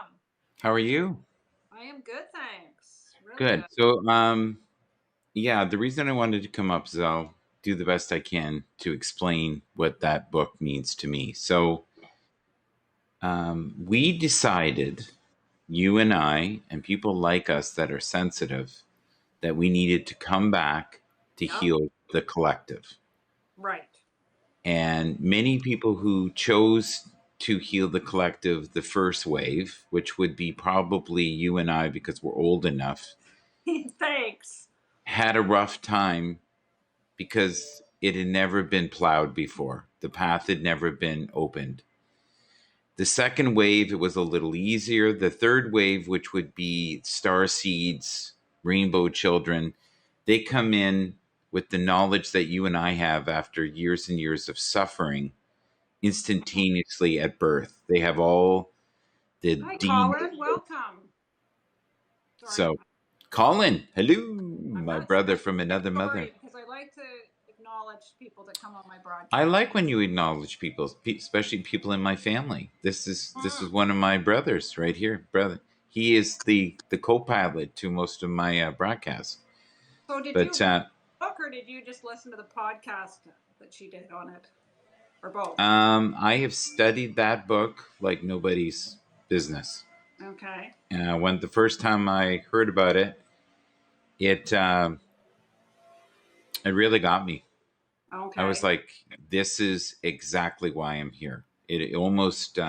welcome. How are you? I am good, thanks. Really Good. good. Yeah, the reason I wanted to come up is I'll do the best I can to explain what that book means to me. We decided, you and I, and people like us that are sensitive, that we needed to come back to Yep. heal the collective. Right. And many people who chose to heal the collective, the first wave, which would be probably you and I because we're old enough, Thanks. had a rough time because it had never been plowed before. The path had never been opened. The second wave, it was a little easier. The third wave, which would be star seeds, rainbow children, they come in with the knowledge that you and I have after years and years of suffering instantaneously at birth. They have all the Hi, DNA. Colin. Welcome. Sorry. So, Colin, hello, I'm my not brother saying from your another story mother. because I like to acknowledge people that come on my I broadcast. like when you acknowledge people, especially people in my family. This is Mm, one of my brothers right here, brother. He is the co-pilot to most of my broadcasts. So, did you But read the book or did you just listen to the podcast that she did on it? Or both? I have studied that book like nobody's business. Okay. When the first time I heard about it, it it really got me. I was Okay. like, this is exactly why I'm here. It almost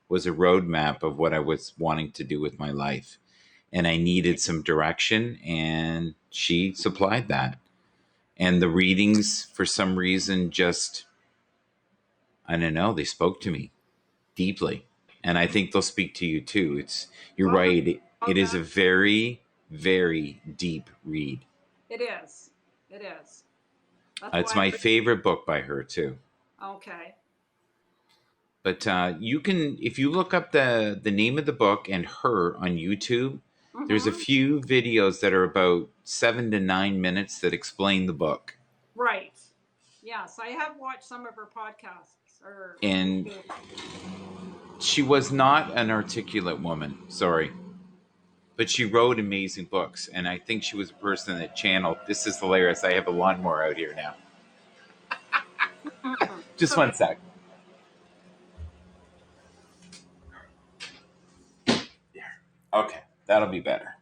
was a roadmap of what I was wanting to do with my life. And I needed some direction, and she supplied that. And the readings, for some reason, just, I don't know, they spoke to me deeply. And I think they'll speak to you too. You're Well, right. It about is a that, very, very deep read. it is. It is. That's It's why my I. favorite book by her too. Okay. But you can, if you look up the name of the book and her on YouTube, there's a Mm-hmm. few videos that are about 7 to 9 minutes that explain the book. Right. Yes, I have watched some of her podcasts or And YouTube. she was not an articulate woman, sorry, but she wrote amazing books. And I think she was a person that channeled. This is hilarious. I have a lawnmower out here now. Just So, one sec. Okay, that'll be better.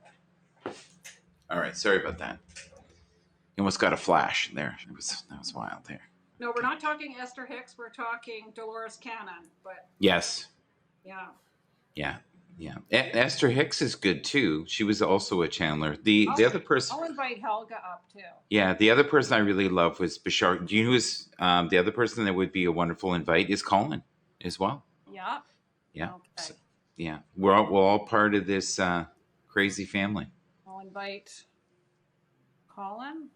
All right, sorry about that. You almost got a flash there. That was wild there. no, we're Okay. not talking Esther Hicks. We're talking Dolores Cannon. But Yes. yeah. Yeah. Yeah. Esther Hicks is good too. She was also a Chandler. The I'll, other person, I'll invite Helga up too. yeah, the other person I really love was Bashar. Do you know who's the other person that would be a wonderful invite is Colin as well. Yeah. Yeah. So, Okay. yeah. We're all part of this crazy family. I'll invite Colin.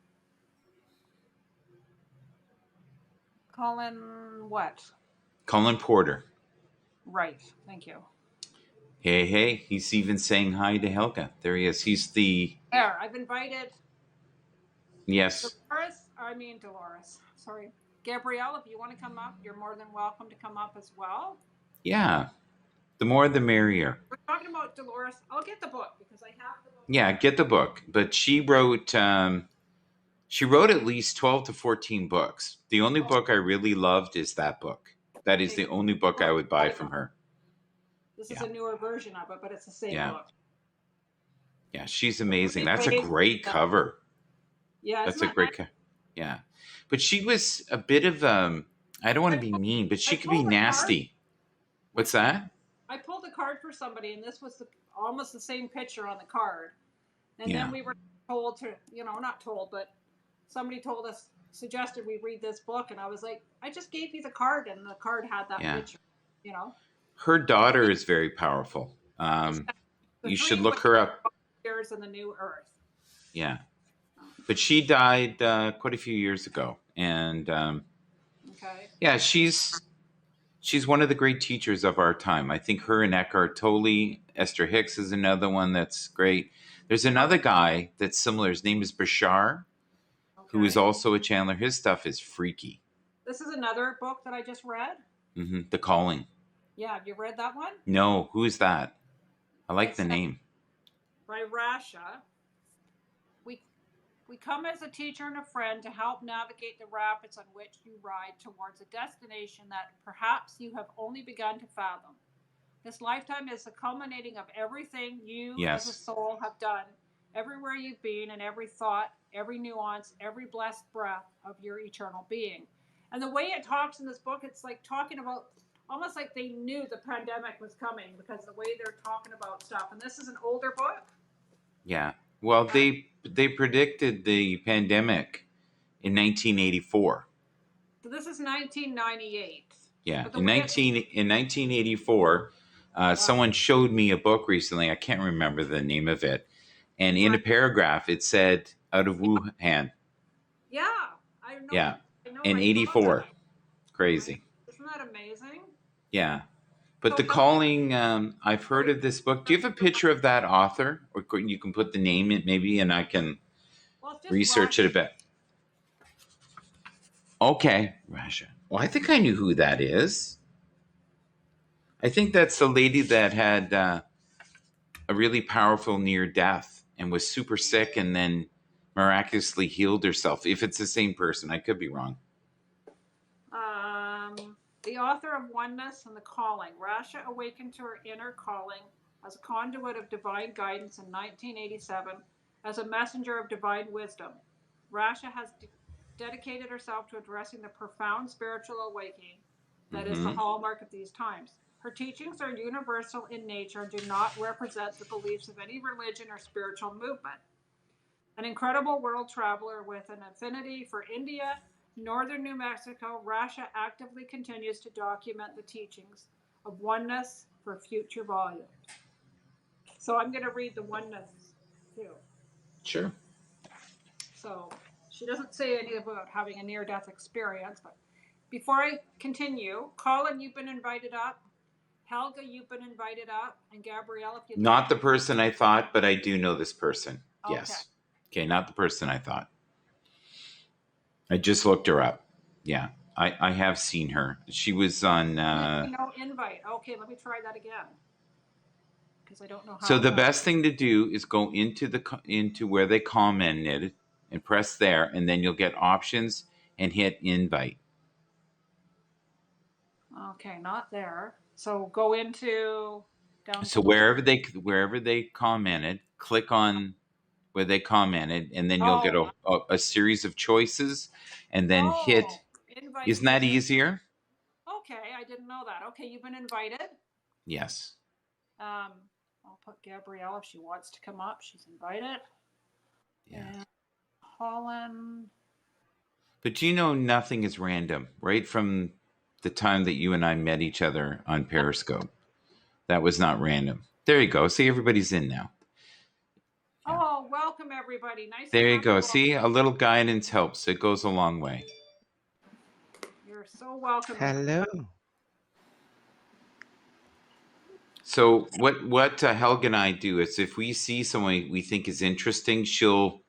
Colin, what? Colin Porter. Right. Thank you. Hey, hey. He's even saying hi to Helga. There he is. He's the There, I've invited yes. Dolores. I mean, Dolores. Sorry. Gabrielle, if you want to come up, you're more than welcome to come up as well. Yeah. The more the merrier. We're talking about Dolores. I'll get the book because I have the book. Yeah, get the book. But she wrote at least 12 to 14 books. The only book I really loved is that book. That is Okay. the only book I would buy from her. This is Yeah. a newer version of it, but it's the same Yeah. book. Yeah. She's amazing. Really That's a amazing. great cover. Yeah, isn't That's a that nice? great cover. Yeah. But she was a bit of, I don't want to be mean, but I she could be pulled a card. nasty. What's that? I pulled a card for somebody, and this was almost the same picture on the card. And Yeah. then we were told to, not told, but somebody told us, suggested we read this book, and I was like, I just gave you the card, and the card had that Yeah. picture. You know, Her daughter is very powerful. it's the You should three look her up. years in the new earth. Yeah. But she died quite a few years ago. And Okay. yeah, she's one of the great teachers of our time. I think her and Eckhart Tolle, Esther Hicks is another one that's great. There's another guy that's similar. His name is Bashar, who is Okay. also a Chandler. His stuff is freaky. This is another book that I just read. The Calling. Yeah, have you read that one? No, who is that? I like It the says, name. by Rasha, we come as a teacher and a friend to help navigate the rapids on which you ride towards a destination that perhaps you have only begun to fathom. This lifetime is the culminating of everything you as a Yes. soul have done, everywhere you've been, and every thought, every nuance, every blessed breath of your eternal being. And the way it talks in this book, it's like talking about almost like they knew the pandemic was coming because the way they're talking about stuff. And this is an older book. Yeah. Well, Right? they predicted the pandemic in 1984. So this is 1998. Yeah, But the way it, in 1984, wow. someone showed me a book recently. I can't remember the name of it, and in a Right. paragraph it said out of Wuhan. Yeah, I know. Yeah, I know. in I saw that. '84. Crazy. Isn't that amazing? Yeah, but So the don't you? calling. I've heard of this book. Do you have a picture of that author, or you can put the name in maybe, and I can Well, it's just research it a Rush. bit. Okay, Rasha. Well, I think I knew who that is. I think that's the lady that had a really powerful near death and was super sick and then miraculously healed herself. If it's the same person, I could be wrong. The author of Oneness and the Calling. Rasha awakened to her inner calling as a conduit of divine guidance in 1987 as a messenger of divine wisdom. Rasha has dedicated herself to addressing the profound spiritual awakening that is the Mm-hmm. hallmark of these times. Her teachings are universal in nature and do not represent the beliefs of any religion or spiritual movement. An incredible world traveler with an affinity for India, northern New Mexico, Rasha actively continues to document the teachings of oneness for future volumes. So I'm going to read the oneness too. Sure. So she doesn't say anything about having a near death experience, but before I continue, Colin, you've been invited up. Helga, you've been invited up. And Gabrielle, if you'd Not like the to. person I thought, but I do know this person. Okay. Yes. Okay, not the person I thought. I just looked her up. Yeah, I have seen her. She was on. No invite. Okay, let me try that again. Because I don't know So how the to. best thing to do is go into where they commented and press there, and then you'll get options and hit invite. Okay, not there. So go into down So to the. wherever they commented, click on where they commented, and then you'll get Oh, a series of choices, and then hit. oh, invite Isn't that user. easier? Okay, I didn't know that. Okay, you've been invited. Yes. Um, I'll put Gabrielle if she wants to come up. She's invited. Yeah. And Holland. But you know, nothing is random. Right from the time that you and I met each other on Periscope, that was not random. There you go. See, everybody's in now. Yeah. Oh, welcome everybody. Nice to There you have you go. all. See, a little guidance helps. It goes a long way. You're so welcome here. Hello. So what Helga and I do is if we see someone we think is interesting, she'll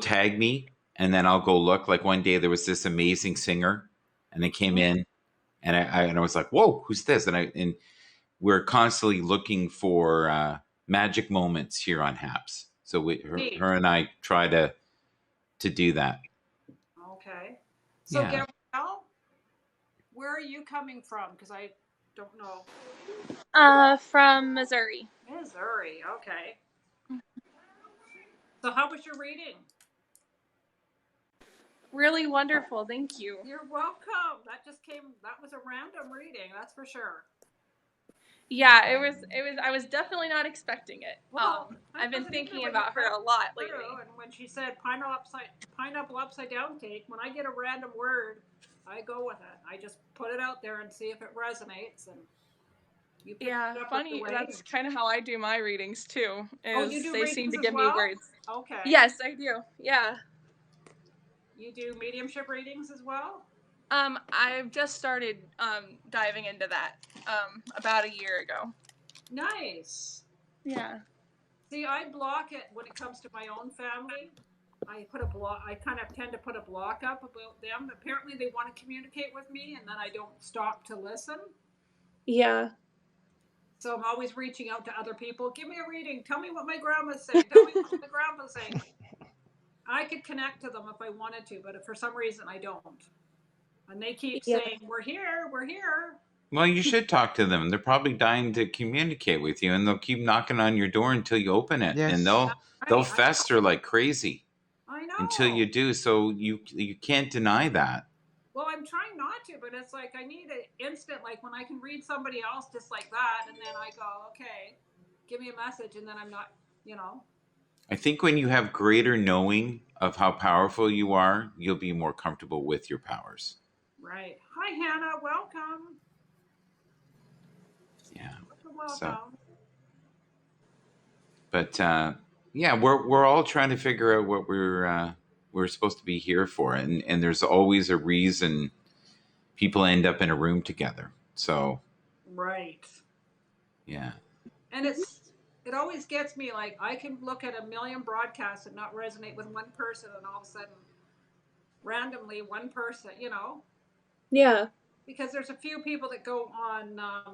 tag me, and then I'll go look. Like one day there was this amazing singer, and they came in, and I was like, whoa, who's this? And we're constantly looking for magic moments here on Haps. So Neat. her and I try to do that. Okay. So Yeah. Gabrielle, where are you coming from? Because I don't know. From Missouri. Missouri. Okay. So how was your reading? Really wonderful, thank you. You're welcome. That was a random reading, that's for sure. Yeah, it was I was definitely not expecting it. Well, I've been wasn't either, thinking but about you her a lot through, lately. And when she said pineapple upside down cake, when I get a random word, I go with it. I just put it out there and see if it resonates. And you pick Yeah, it up funny. right away. That's kind of how I do my readings too. Oh, you do they readings seem to as give well? me words. Okay. Yes, I do. Yeah. You do mediumship readings as well? I've just started diving into that about a year ago. Nice. Yeah. See, I block it when it comes to my own family. I kind of tend to put a block up about them. Apparently, they want to communicate with me, and then I don't stop to listen. Yeah. So I'm always reaching out to other people. Give me a reading. Tell me what my grandma's saying. Tell me what my grandpa's saying. I could connect to them if I wanted to, but if for some reason I don't. And they keep Yeah. saying, we're here, we're here. Well, you should talk to them. They're probably dying to communicate with you, and they'll keep knocking on your door until you open it, Yes. and they'll Right, fester like crazy I know. until you do. So you can't deny that. Well, I'm trying not to, but it's like I need an instant, like when I can read somebody else just like that, and then I go, okay, give me a message, and then I'm not, you know. I think when you have greater knowing of how powerful you are, you'll be more comfortable with your powers. Right. Hi, Hannah. Welcome. Yeah. Welcome. So, but yeah, we're all trying to figure out what we're supposed to be here for, and there's always a reason people end up in a room together. So Right. yeah. And it always gets me, like I can look at a million broadcasts and not resonate with one person, and all of a sudden, randomly, one person, you know, Yeah. because there's a few people that go on, not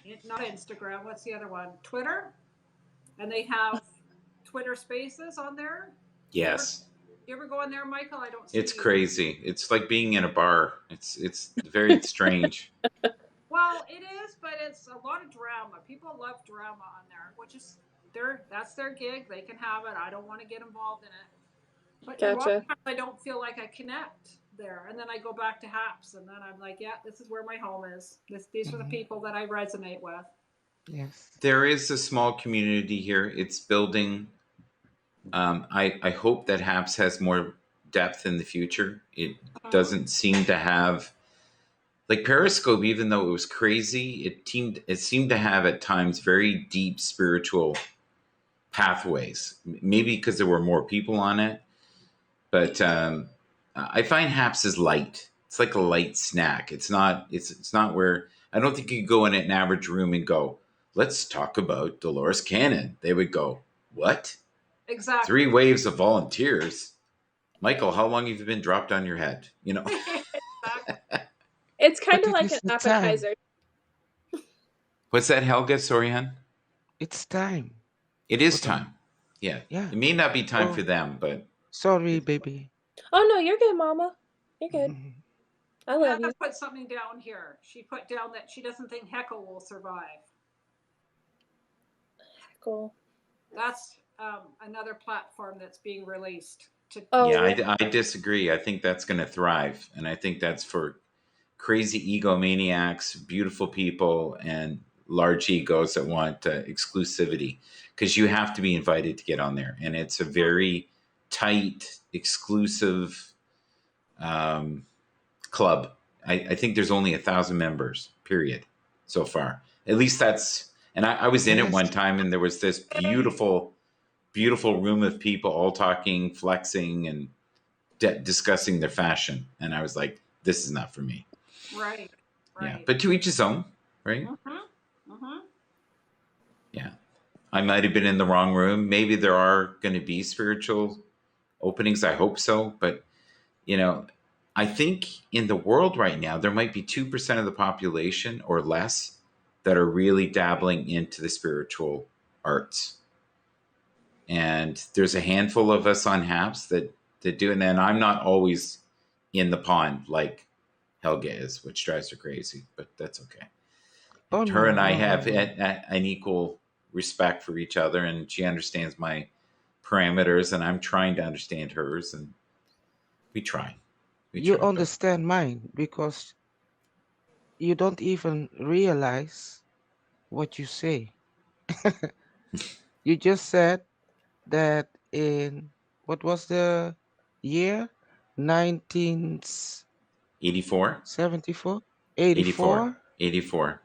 Instagram. What's the other one? Twitter, and they have Twitter Spaces on there. Yes. You ever go on there, Michael? I don't see It's you. crazy. It's like being in a bar. It's very strange. Well, it is, but it's a lot of drama. People love drama on there, which is that's their gig. They can have it. I don't want to get involved in it. But a lot Gotcha. of times I don't feel like I connect there, and then I go back to HAPS, and then I'm like, yeah, this is where my home is. These are the people that I resonate with. Yes. There is a small community here. It's building. I hope that HAPS has more depth in the future. It doesn't seem to have, like Periscope, even though it was crazy, it seemed to have at times very deep spiritual pathways. Maybe because there were more people on it, but I find HAPS is light. It's like a light snack. It's not where I don't think you could go in an average room and go, let's talk about Dolores Cannon. They would go, what? Exactly. 3 waves of volunteers. Michael, how long have you been dropped on your head? You know. Exactly. It's kind But of it like is an the time. appetizer. What's that, Helga? Sorry, hon. It's time. It is For them. time. Yeah. Yeah. It may not be time Oh. for them, but Sorry, baby. Oh no, you're good, Mama. You're good. Mhm. I love Hannah you. put something down here. She put down that she doesn't think Heckle will survive. Cool. That's another platform that's being released. Oh, yeah, I disagree. I think that's going to thrive, and I think that's for crazy egomaniacs, beautiful people, and large egos that want exclusivity. Because you have to be invited to get on there, and it's a very tight, exclusive club. I think there's only 1,000 members, period, so far. At least that's. And I was in it Yes. one time, and there was this beautiful room of people all talking, flexing, and discussing their fashion. And I was like, this is not for me. Right. Yeah. But to each his own, right? Mm-hmm. Mm-hmm. Yeah. I might have been in the wrong room. Maybe there are going to be spiritual openings. I hope so. But, you know, I think in the world right now, there might be 2% of the population or less that are really dabbling into the spiritual arts. And there's a handful of us on HAPS that do it. And I'm not always in the pond like Helga is, which drives her crazy, but that's okay. Oh, Her no, and I no, have no, no. an equal respect for each other, and she understands my parameters, and I'm trying to understand hers, and we try. You try. understand mine because you don't even realize what you say. You just said that in what was the year? 84? 1974? 84. 84? 84.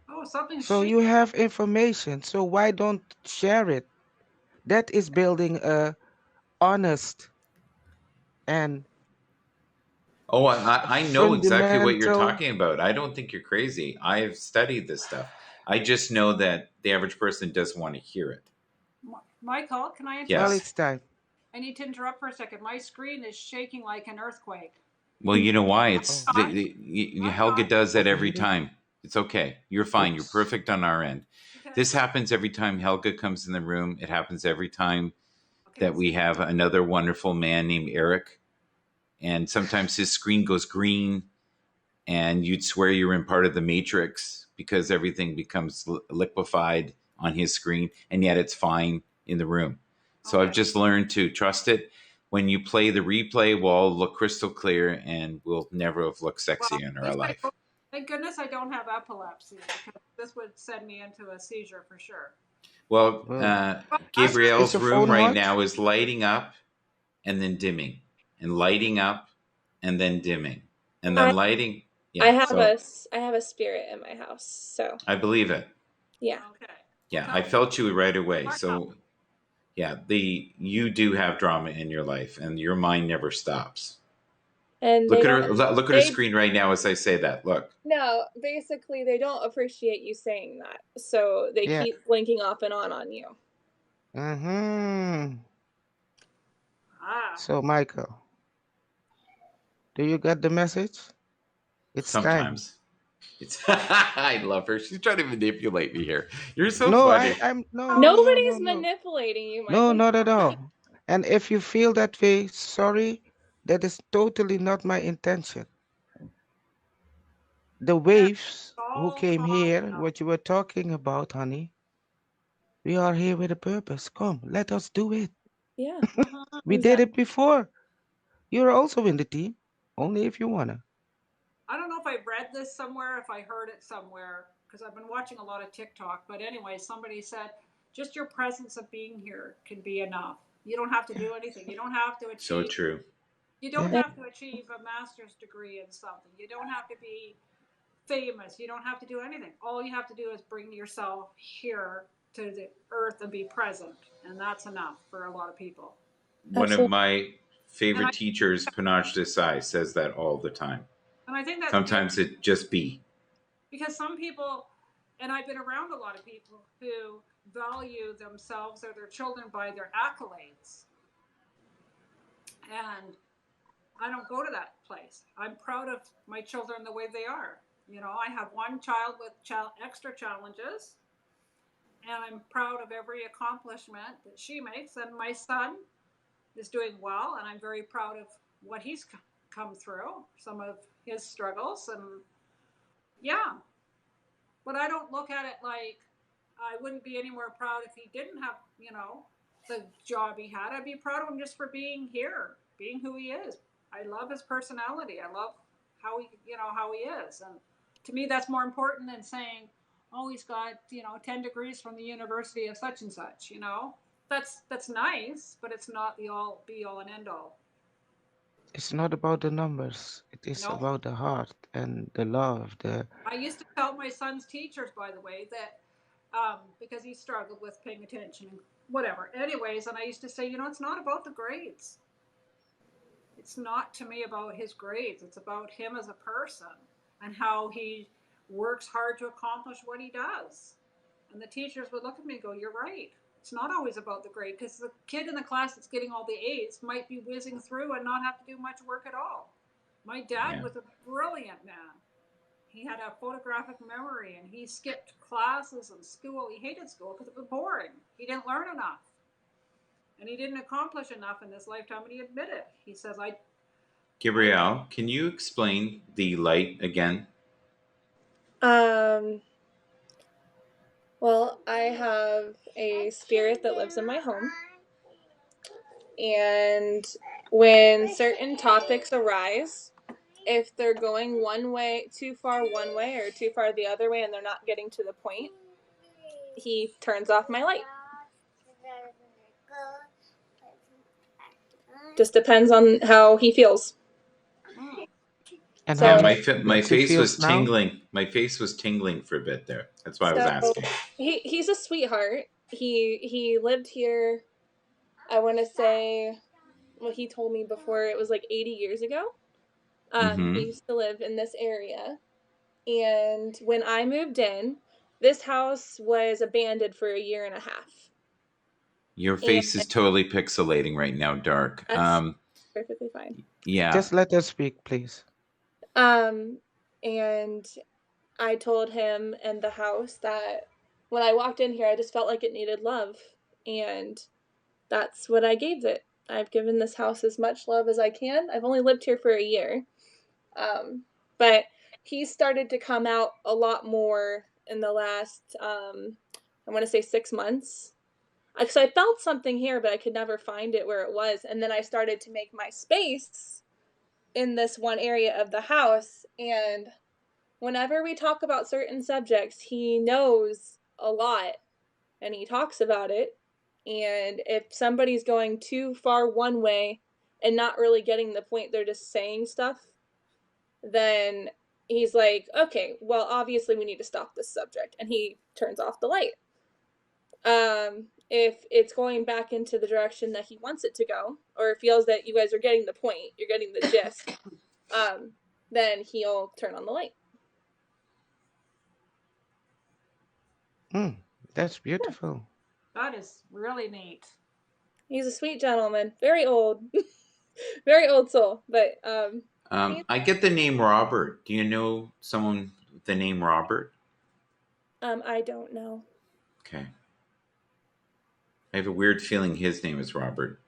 Oh, something. So you have information. So why don't share it? That is building a honest and Oh, I know exactly what you're fundamental. talking about. I don't think you're crazy. I've studied this stuff. I just know that the average person doesn't want to hear it. Michael, can I interrupt? Yes. Well, it's time. I need to interrupt for a second. My screen is shaking like an earthquake. Well, you know why? It's Oh. Helga does that every Overheated. time. It's okay. You're fine. You're Oops. perfect on our end. Okay. This happens every time Helga comes in the room. It happens every time Okay. that we have another wonderful man named Eric. And sometimes his screen goes green and you'd swear you're in part of the Matrix because everything becomes liquefied on his screen, and yet it's fine in the room. So I've Okay. just learned to trust it. When you play the replay, we'll all look crystal clear and we'll never have looked Well, sexy in at our least I life. don't- thank goodness I don't have epilepsy because this would send me into a seizure for sure. Well, Well, Well, I'm Gabrielle's is your room phone right hot? now is lighting up and then dimming, and lighting up and then dimming, and then lighting. I Yeah, have so I have a spirit in my house, so I believe it. yeah. okay. Yeah, Well, I felt you right away. Mark So yeah, you do have drama in your life, and your mind never stops. And Look they at her. don't. Look at her They screen right now as I say that. Look. no, basically they don't appreciate you saying that, so they Yeah. keep blinking off and on you. Mm-hmm. Ah, So, Michael, do you get the message? It's time. Sometimes it's. I love her. She's trying to manipulate me here. You're so No, funny. I'm no, Nobody's no. manipulating you, No, Michael. not at all. And if you feel that way, sorry, that is totally not my intention. The waves who all came calm here, now. what you were talking about, honey, we are here with a purpose. Come, let us do it. Yeah. We did it before. You're also in the team, only if you wanna. I don't know if I read this somewhere, if I heard it somewhere, because I've been watching a lot of TikTok. But anyway, somebody said just your presence of being here can be enough. You don't have to do anything. You don't have to achieve. So true. You don't Yeah. have to achieve a master's degree in something. You don't have to be famous. You don't have to do anything. All you have to do is bring yourself here to the earth and be present, and that's enough for a lot of people. One of Absolutely. my favorite And I- teachers, Panache Desai, says that all the time. And I think that's Sometimes beautiful. it just be. Because some people, and I've been around a lot of people who value themselves or their children by their accolades. And I don't go to that place. I'm proud of my children the way they are. You know, I have one child with extra challenges, and I'm proud of every accomplishment that she makes. And my son is doing well, and I'm very proud of what he's come through, some of his struggles, and yeah. But I don't look at it like I wouldn't be any more proud if he didn't have, you know, the job he had. I'd be proud of him just for being here, being who he is. I love his personality. I love how he, you know, how he is. And to me, that's more important than saying, oh, he's got, you know, 10 degrees from the University of such and such, you know. That's nice, but it's not the all be all and end all. It's not about the numbers. It is No. about the heart and the love. I used to tell my son's teachers, by the way, that because he struggled with paying attention and whatever. Anyways, and I used to say, you know, it's not about the grades. It's not to me about his grades. It's about him as a person and how he works hard to accomplish what he does. And the teachers would look at me and go, you're right. It's not always about the grade because the kid in the class that's getting all the A's might be whizzing through and not have to do much work at all. My dad was a brilliant man. He had a photographic memory and he skipped classes and school. He hated school because it was boring. He didn't learn enough. And he didn't accomplish enough in this lifetime, and he admitted. He says, Gabrielle, can you explain the light again? Well, I have a spirit that lives in my home. And when certain topics arise, if they're going one way, too far one way or too far the other way, and they're not getting to the point, he turns off my light. Just depends on how he feels. And So- how Yeah, he my face feels was now? tingling. My face was tingling for a bit there. That's why I was asking. He's a sweetheart. He lived here, I want to say, well, he told me before it was like 80 years ago. Mhm. He used to live in this area. And when I moved in, this house was abandoned for a year and a half. Your face is totally pixelating right now, dark. That's perfectly fine. Yeah. Just let us speak, please. And I told him and the house that when I walked in here, I just felt like it needed love. And that's what I gave it. I've given this house as much love as I can. I've only lived here for a year. But he started to come out a lot more in the last, I want to say 6 months. Because I felt something here, but I could never find it where it was. And then I started to make my space in this one area of the house. And whenever we talk about certain subjects, he knows a lot and he talks about it. And if somebody's going too far one way and not really getting the point, they're just saying stuff, then he's like, okay, well, obviously we need to stop this subject. And he turns off the light. If it's going back into the direction that he wants it to go, or feels that you guys are getting the point, you're getting the gist, then he'll turn on the light. That's beautiful. That is really neat. He's a sweet gentleman, very old, very old soul, but I get the name Robert. Do you know someone with the name Robert? I don't know. Okay. I have a weird feeling his name is Robert.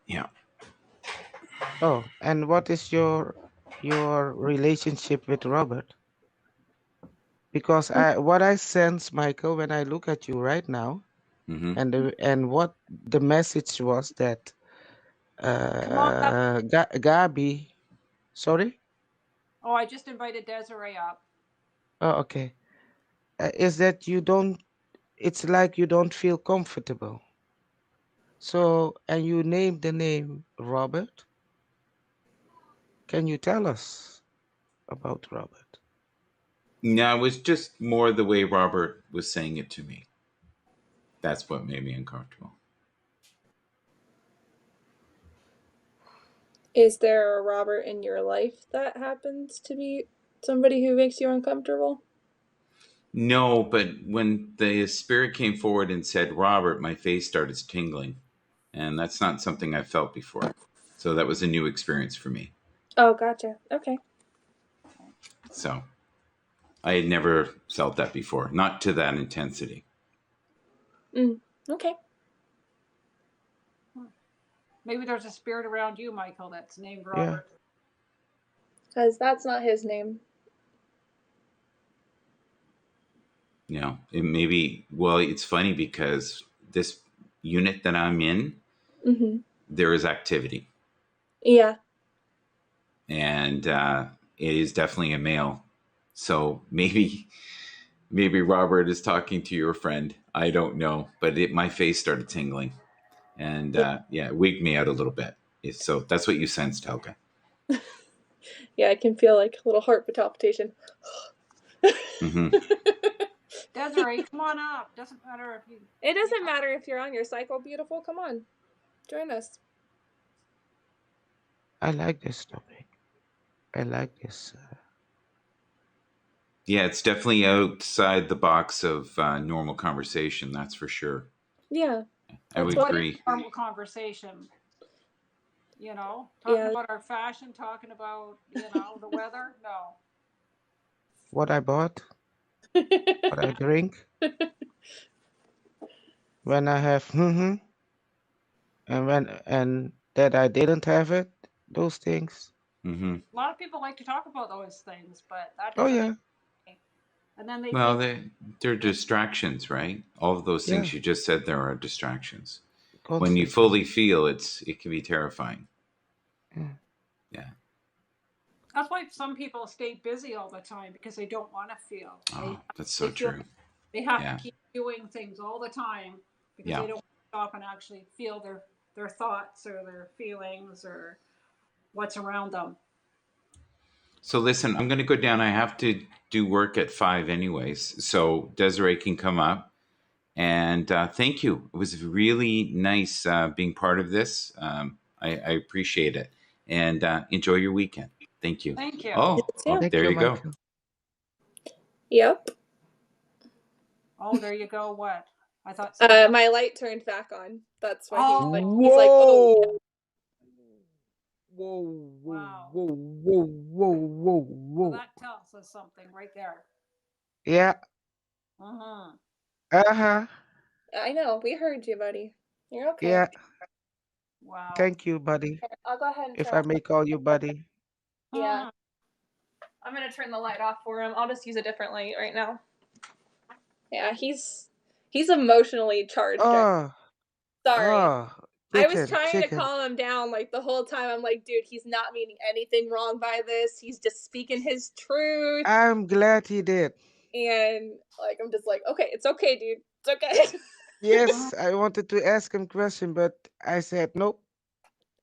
Yeah. Oh, and what is your relationship with Robert? Because what I sense, Michael, when I look at you right now, Mm-hmm. and what the message was that Gabi, sorry? Oh, I just invited Desiree up. Oh, okay. Is that it's like you don't feel comfortable. So, and you named the name Robert. Can you tell us about Robert? No, it was just more the way Robert was saying it to me. That's what made me uncomfortable. Is there a Robert in your life that happens to be somebody who makes you uncomfortable? No, but when the spirit came forward and said Robert, my face started tingling. And that's not something I've felt before. So that was a new experience for me. Oh, gotcha. Okay. So I had never felt that before, not to that intensity. Okay. Maybe there's a spirit around you, Michael, that's named Robert. Because that's not his name. You know, it maybe, well, it's funny because this unit that I'm in, there is activity. Yeah. And it is definitely a male. So maybe Robert is talking to your friend. I don't know, but my face started tingling, and it wigged me out a little bit. So that's what you sensed, Helga. Yeah, I can feel like a little heart palpitation. Mm-hmm. Desiree, come on up. Doesn't matter if you. It doesn't matter if you're on your cycle, beautiful. Come on, join us. I like this topic. I like this. Yeah, it's definitely outside the box of normal conversation. That's for sure. Yeah. I would What agree. is normal conversation? You know, talking about our fashion, talking about, the weather. No. What I bought, what I drink, when I have, and that I didn't have it, those things. Mm-hmm. A lot of people like to talk about those things, but that. Oh yeah. And then they. Well, they're distractions, right? All of those things you just said there are distractions. When you fully feel it can be terrifying. Yeah. That's why some people stay busy all the time, because they don't want to feel. Oh, that's so true. They have to keep doing things all the time because they don't stop and actually feel their thoughts or their feelings or what's around them. So listen, I'm going to go down. I have to do work at 5 anyways. So Desiree can come up. And thank you. It was really nice being part of this. I appreciate it. And enjoy your weekend. Thank you. Thank you. Oh, there you go. Yep. Oh, there you go. What? I thought. My light turned back on. That's why he's like, oh. Whoa, whoa, Wow. whoa, whoa, whoa, whoa, Well, whoa. that tells us something right there. Yeah. Uh-huh. Uh-huh. I know. We heard you, buddy. You're okay. Yeah. Wow. Thank you, buddy. Here, I'll go ahead and If turn I off. may call you buddy. Yeah. Mhm. I'm gonna turn the light off for him. I'll just use a different light right now. Yeah, he's emotionally charged. Oh, Sorry. oh, I was chicken, trying to chicken. calm him down like the whole time. I'm like, dude, he's not meaning anything wrong by this. He's just speaking his truth. I'm glad he did. And like, I'm just like, okay, it's okay, dude. It's okay. Yes, I wanted to ask him question, but I said nope,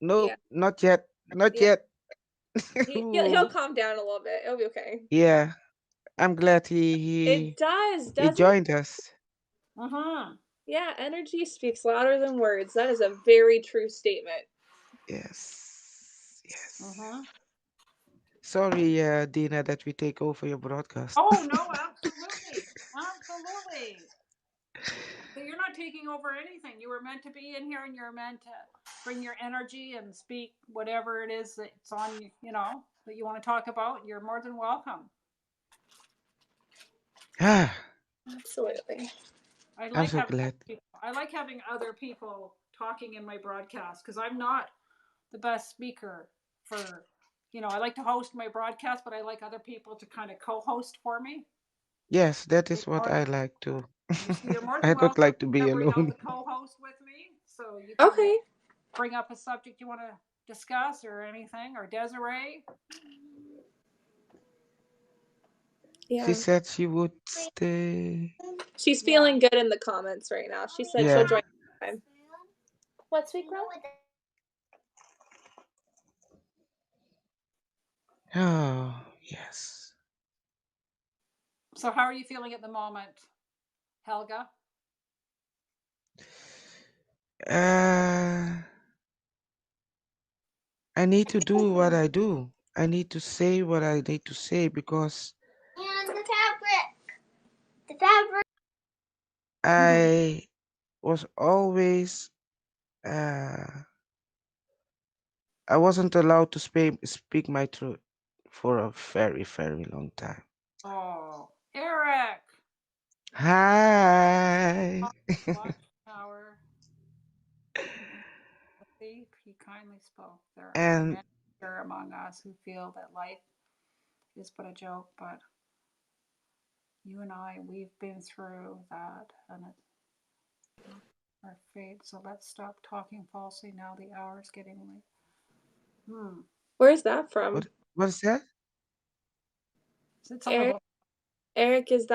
nope, Yeah. not yet, not Yeah. yet. He'll calm down a little bit. It'll be okay. Yeah, I'm glad he It does, he doesn't it? joined us. Uh-huh. Yeah, energy speaks louder than words. That is a very true statement. Yes, yes. Uh-huh. Sorry, Dina, that we take over your broadcast. Oh no, absolutely. Absolutely. So you're not taking over anything. You were meant to be in here and you're meant to bring your energy and speak whatever it is that's on, that you want to talk about. You're more than welcome. Ah, Absolutely. I'm so glad. I like having other people talking in my broadcast because I'm not the best speaker for, I like to host my broadcast, but I like other people to kind of co-host for me. Yes, that is what I like too. You're more I than don't welcome like to be to bring out alone. the co-host with me, so you can Okay. bring up a subject you want to discuss or anything, or Desiree. Yeah. She said she would stay. She's feeling good in the comments right now. She said she'll join next time. What, sweet girl? Oh, yes. So how are you feeling at the moment, Helga? I need to do what I do. I need to say what I need to say because And the fabric. The fabric. I was always I wasn't allowed to speak my truth for a very, very long time. Oh, Eric. Hi. Watchtower. See, he kindly spoke. There are And many here among us who feel that life is but a joke, but you and I, we've been through that, and it's our fate. So let's stop talking falsely now. The hour is getting late. Where's that from? what is that? Is it something about Eric, is that